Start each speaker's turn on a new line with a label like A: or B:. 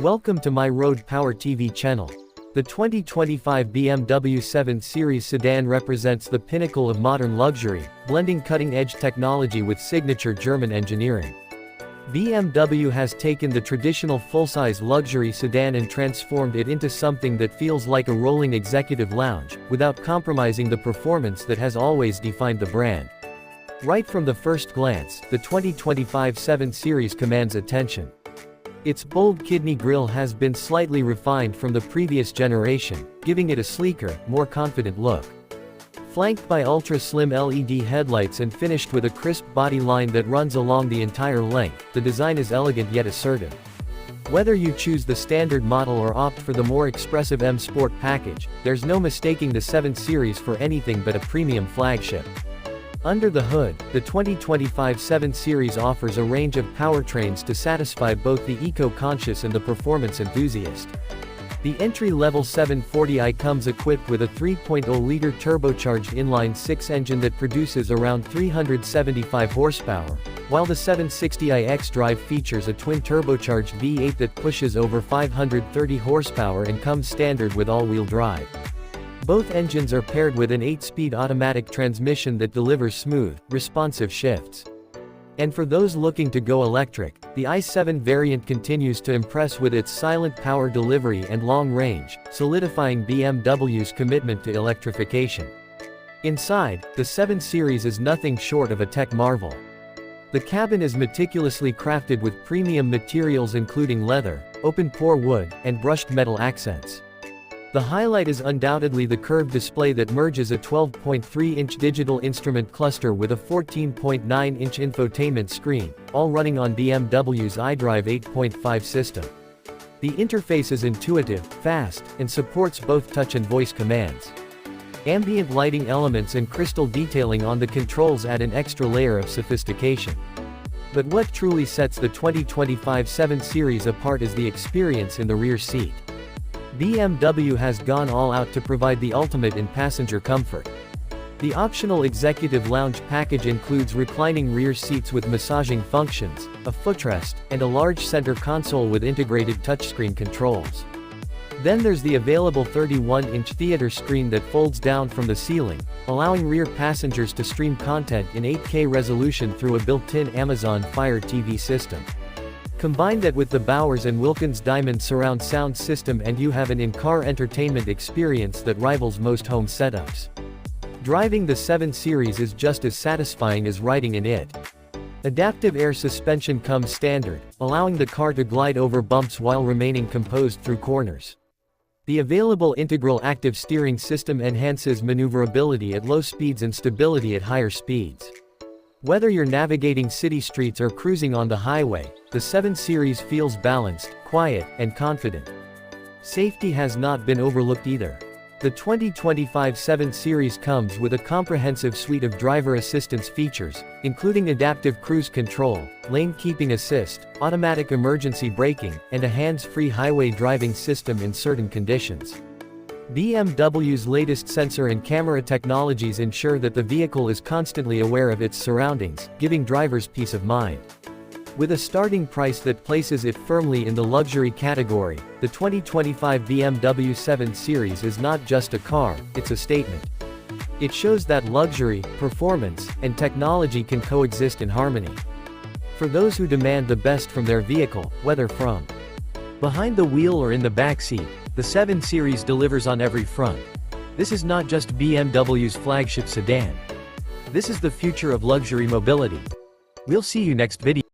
A: Welcome to my Road Power TV channel. The 2025 BMW 7 Series sedan represents the pinnacle of modern luxury, blending cutting-edge technology with signature German engineering. BMW has taken the traditional full-size luxury sedan and transformed it into something that feels like a rolling executive lounge, without compromising the performance that has always defined the brand. Right from the first glance, the 2025 7 Series commands attention. Its bold kidney grille has been slightly refined from the previous generation, giving it a sleeker, more confident look. Flanked by ultra-slim LED headlights and finished with a crisp body line that runs along the entire length, the design is elegant yet assertive. Whether you choose the standard model or opt for the more expressive M Sport package, there's no mistaking the 7 Series for anything but a premium flagship. Under the hood, the 2025 7 Series offers a range of powertrains to satisfy both the eco-conscious and the performance enthusiast. The entry-level 740i comes equipped with a 3.0-liter turbocharged inline-6 engine that produces around 375 horsepower, while the 760i xDrive features a twin-turbocharged V8 that pushes over 530 horsepower and comes standard with all-wheel drive. Both engines are paired with an 8-speed automatic transmission that delivers smooth, responsive shifts. And for those looking to go electric, the i7 variant continues to impress with its silent power delivery and long range, solidifying BMW's commitment to electrification. Inside, the 7 Series is nothing short of a tech marvel. The cabin is meticulously crafted with premium materials including leather, open-pore wood, and brushed metal accents. The highlight is undoubtedly the curved display that merges a 12.3-inch digital instrument cluster with a 14.9-inch infotainment screen, all running on BMW's iDrive 8.5 system. The interface is intuitive, fast, and supports both touch and voice commands. Ambient lighting elements and crystal detailing on the controls add an extra layer of sophistication. But what truly sets the 2025 7 Series apart is the experience in the rear seat. BMW has gone all out to provide the ultimate in passenger comfort. The optional executive lounge package includes reclining rear seats with massaging functions, a footrest, and a large center console with integrated touchscreen controls. Then there's the available 31-inch theater screen that folds down from the ceiling, allowing rear passengers to stream content in 8K resolution through a built-in Amazon Fire TV system. Combine that with the Bowers & Wilkins Diamond surround sound system and you have an in-car entertainment experience that rivals most home setups. Driving the 7 Series is just as satisfying as riding in it. Adaptive air suspension comes standard, allowing the car to glide over bumps while remaining composed through corners. The available integral active steering system enhances maneuverability at low speeds and stability at higher speeds. Whether you're navigating city streets or cruising on the highway, the 7 Series feels balanced, quiet, and confident. Safety has not been overlooked either. The 2025 7 Series comes with a comprehensive suite of driver assistance features, including adaptive cruise control, lane keeping assist, automatic emergency braking, and a hands-free highway driving system in certain conditions. BMW's latest sensor and camera technologies ensure that the vehicle is constantly aware of its surroundings, giving drivers peace of mind. With a starting price that places it firmly in the luxury category, the 2025 BMW 7 Series is not just a car, it's a statement. It shows that luxury, performance, and technology can coexist in harmony. For those who demand the best from their vehicle, whether from behind the wheel or in the back seat, the 7 Series delivers on every front. This is not just BMW's flagship sedan. This is the future of luxury mobility. We'll see you next video.